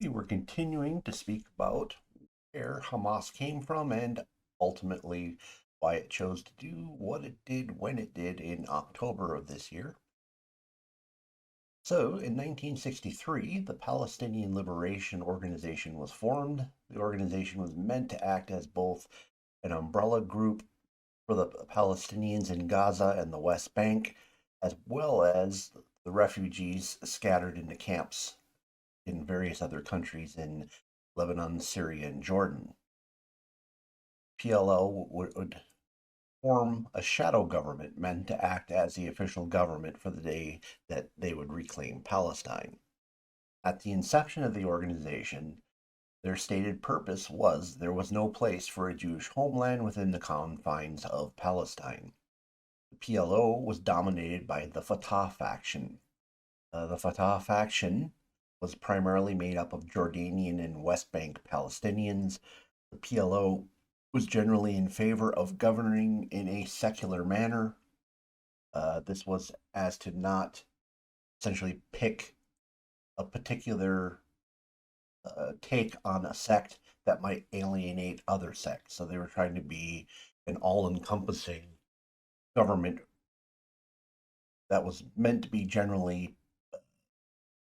We were continuing to speak about where Hamas came from and ultimately why it chose to do what it did when it did in October of this year. So, in 1963, the Palestinian Liberation Organization was formed. The organization was meant to act as both an umbrella group for the Palestinians in Gaza and the West Bank, as well as the refugees scattered into camps in various other countries in Lebanon, Syria, and Jordan. PLO would form a shadow government meant to act as the official government for the day that they would reclaim Palestine. At the inception of the organization, their stated purpose was there was no place for a Jewish homeland within the confines of Palestine. The PLO was dominated by the Fatah faction. The Fatah faction was primarily made up of Jordanian and West Bank Palestinians. The PLO was generally in favor of governing in a secular manner. This was as to not essentially pick a particular take on a sect that might alienate other sects. So they were trying to be an all encompassing government that was meant to be generally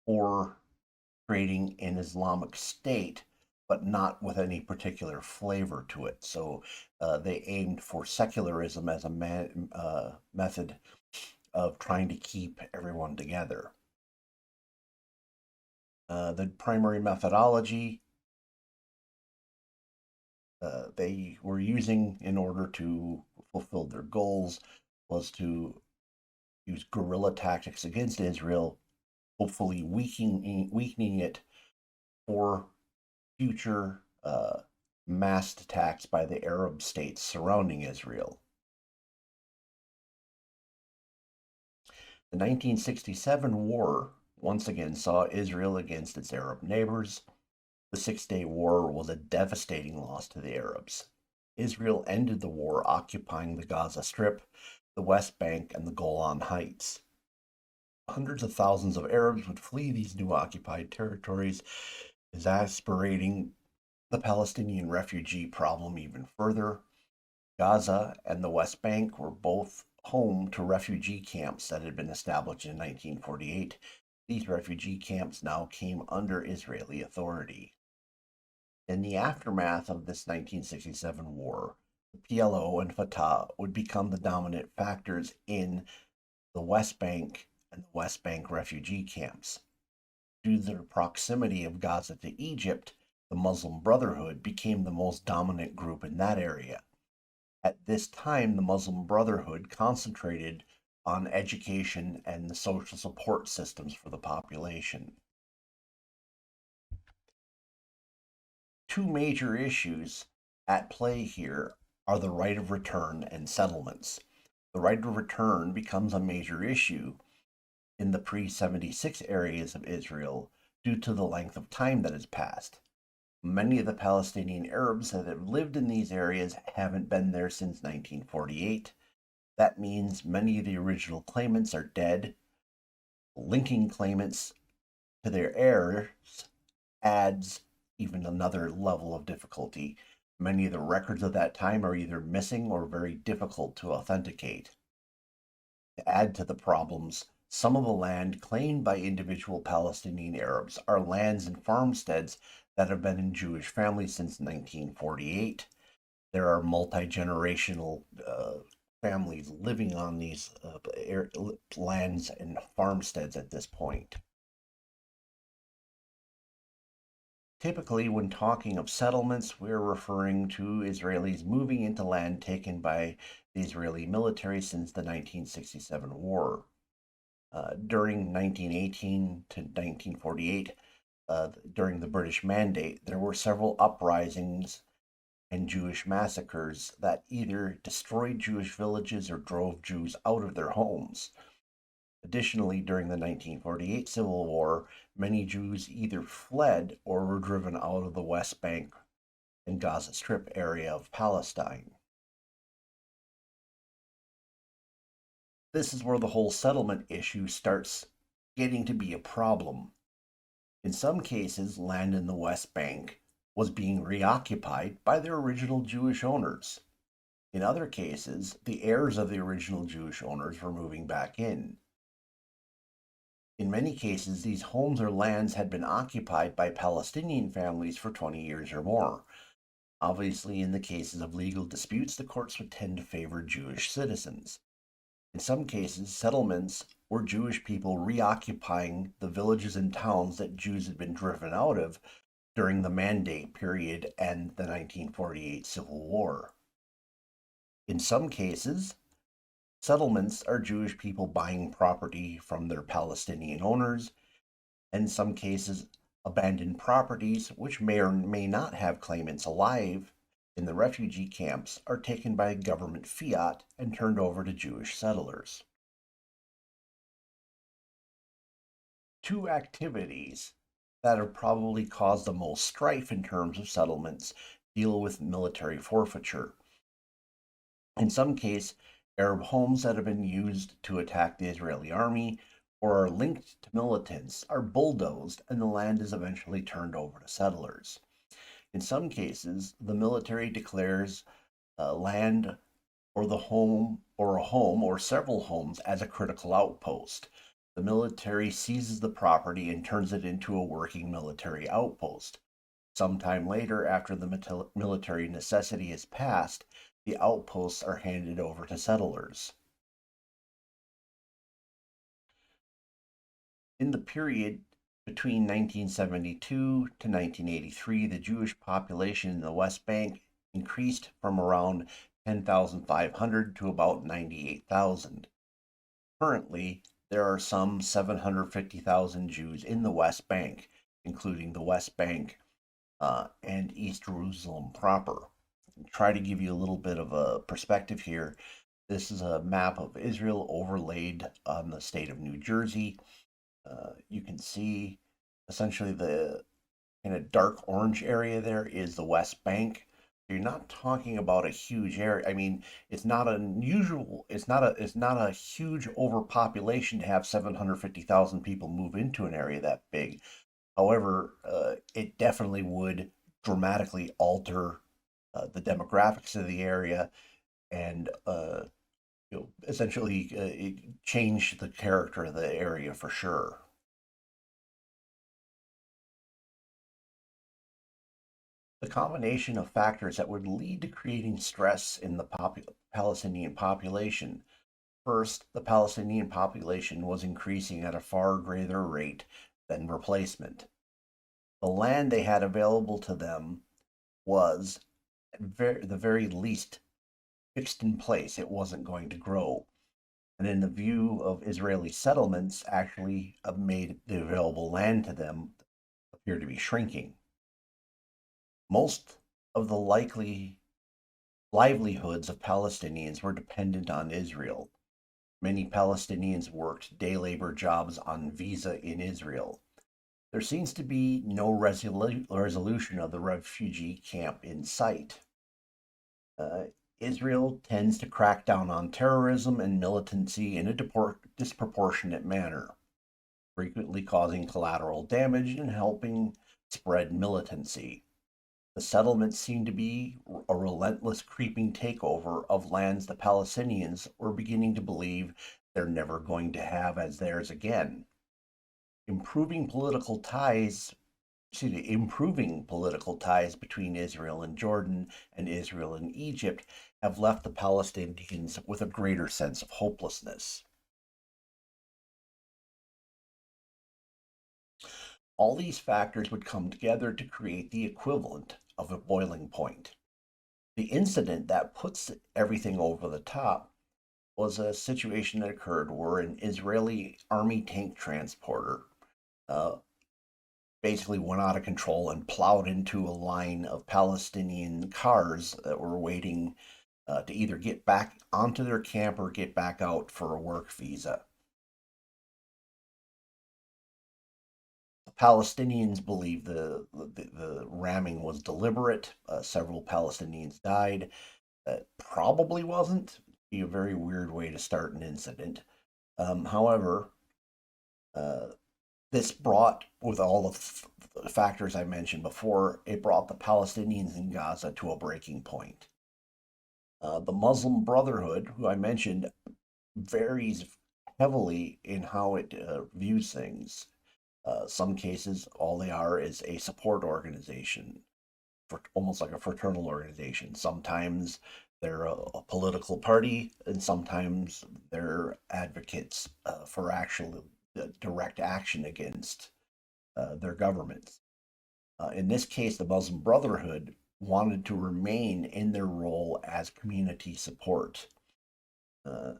for creating an Islamic state, but not with any particular flavor to it. So they aimed for secularism as a method of trying to keep everyone together. The primary methodology they were using in order to fulfill their goals was to use guerrilla tactics against Israel, hopefully weakening it for future massed attacks by the Arab states surrounding Israel. The 1967 war once again saw Israel against its Arab neighbors. The Six-Day War was a devastating loss to the Arabs. Israel ended the war occupying the Gaza Strip, the West Bank, and the Golan Heights. Hundreds of thousands of Arabs would flee these new occupied territories, exacerbating the Palestinian refugee problem even further. Gaza and the West Bank were both home to refugee camps that had been established in 1948. These refugee camps now came under Israeli authority. In the aftermath of this 1967 war, the PLO and Fatah would become the dominant factors in the West Bank and the West Bank refugee camps. Due to their proximity of Gaza to Egypt, the Muslim Brotherhood became the most dominant group in that area. At this time, the Muslim Brotherhood concentrated on education and the social support systems for the population. Two major issues at play here are the right of return and settlements. The right of return becomes a major issue in the pre 76 areas of Israel due to the length of time that has passed. Many of the Palestinian Arabs that have lived in these areas haven't been there since 1948. That means many of the original claimants are dead. Linking claimants to their heirs adds even another level of difficulty. Many of the records of that time are either missing or very difficult to authenticate. To add to the problems, some of the land claimed by individual Palestinian Arabs are lands and farmsteads that have been in Jewish families since 1948. There are multi-generational families living on these lands and farmsteads at this point. Typically, when talking of settlements, we're referring to Israelis moving into land taken by the Israeli military since the 1967 war. During 1918 to 1948, during the British Mandate, there were several uprisings and Jewish massacres that either destroyed Jewish villages or drove Jews out of their homes. Additionally, during the 1948 Civil War, many Jews either fled or were driven out of the West Bank and Gaza Strip area of Palestine. This is where the whole settlement issue starts getting to be a problem. In some cases, land in the West Bank was being reoccupied by their original Jewish owners. In other cases, the heirs of the original Jewish owners were moving back in. In many cases, these homes or lands had been occupied by Palestinian families for 20 years or more. Obviously, in the cases of legal disputes, the courts would tend to favor Jewish citizens. In some cases, settlements were Jewish people reoccupying the villages and towns that Jews had been driven out of during the Mandate period and the 1948 Civil War. In some cases, settlements are Jewish people buying property from their Palestinian owners, and in some cases, abandoned properties, which may or may not have claimants alive in the refugee camps, are taken by government fiat and turned over to Jewish settlers. Two activities that have probably caused the most strife in terms of settlements deal with military forfeiture. In some case, Arab homes that have been used to attack the Israeli army or are linked to militants are bulldozed and the land is eventually turned over to settlers. In some cases, the military declares land or the home or a home or several homes as a critical outpost. The military seizes the property and turns it into a working military outpost. Sometime later, after the military necessity is passed, the outposts are handed over to settlers. In the period between 1972 to 1983, the Jewish population in the West Bank increased from around 10,500 to about 98,000. Currently, there are some 750,000 Jews in the West Bank, including the West Bank and East Jerusalem proper. Try to give you a little bit of a perspective here. This is a map of Israel overlaid on the state of New Jersey. You can see essentially the kind of dark orange area there is the West Bank. You're not talking about a huge area. I mean, it's not unusual. It's not a huge overpopulation to have 750,000 people move into an area that big. However, it definitely would dramatically alter the demographics of the area and essentially change the character of the area for sure. The combination of factors that would lead to creating stress in the Palestinian population. First, the Palestinian population was increasing at a far greater rate than replacement. The land they had available to them was, at the very least, fixed in place. It wasn't going to grow. And in the view of Israeli settlements, actually made the available land to them appear to be shrinking. Most of the likely livelihoods of Palestinians were dependent on Israel. Many Palestinians worked day labor jobs on visa in Israel. There seems to be no resolution of the refugee camp in sight. Uh, Israel tends to crack down on terrorism and militancy in a disproportionate manner, frequently causing collateral damage and helping spread militancy. The settlements seem to be a relentless creeping takeover of lands the Palestinians were beginning to believe they're never going to have as theirs again. Improving political ties improving political ties between Israel and Jordan and Israel and Egypt have left the Palestinians with a greater sense of hopelessness. All these factors would come together to create the equivalent of a boiling point. The incident that puts everything over the top was a situation that occurred where an Israeli army tank transporter uh, basically went out of control and plowed into a line of Palestinian cars that were waiting to either get back onto their camp or get back out for a work visa. The Palestinians believe the ramming was deliberate. Several Palestinians died. That probably wasn't. Be a very weird way to start an incident. However, uh, This brought, with all of the factors I mentioned before, it brought the Palestinians in Gaza to a breaking point. The Muslim Brotherhood, who I mentioned, varies heavily in how it views things. Some cases, all they are is a support organization, for almost like a fraternal organization. Sometimes they're a political party, and sometimes they're advocates for actual direct action against their governments. In this case, the Muslim Brotherhood wanted to remain in their role as community support. Uh,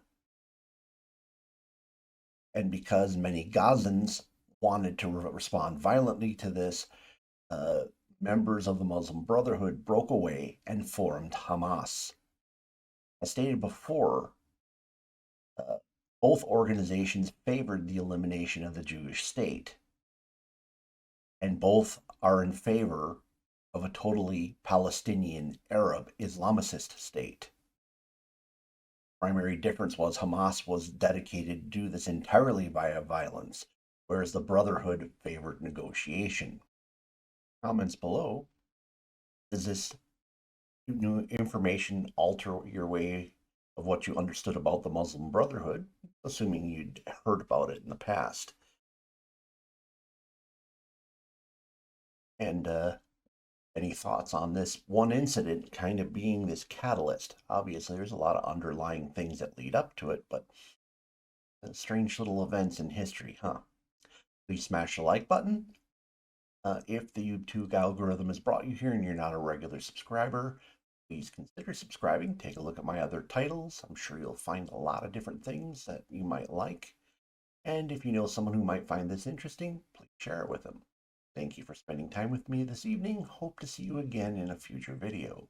and because many Gazans wanted to respond violently to this, uh, members of the Muslim Brotherhood broke away and formed Hamas. As stated before, uh, both organizations favored the elimination of the Jewish state, and both are in favor of a totally Palestinian Arab Islamicist state. Primary difference was Hamas was dedicated to do this entirely via violence, whereas the Brotherhood favored negotiation. Comments below. Does this new information alter your way of what you understood about the Muslim Brotherhood, assuming you'd heard about it in the past? And any thoughts on this one incident kind of being this catalyst? Obviously, there's a lot of underlying things that lead up to it, but strange little events in history, huh? Please smash the like button. If the YouTube algorithm has brought you here and you're not a regular subscriber, please consider subscribing. Take a look at my other titles. I'm sure you'll find a lot of different things that you might like. And if you know someone who might find this interesting, please share it with them. Thank you for spending time with me this evening. Hope to see you again in a future video.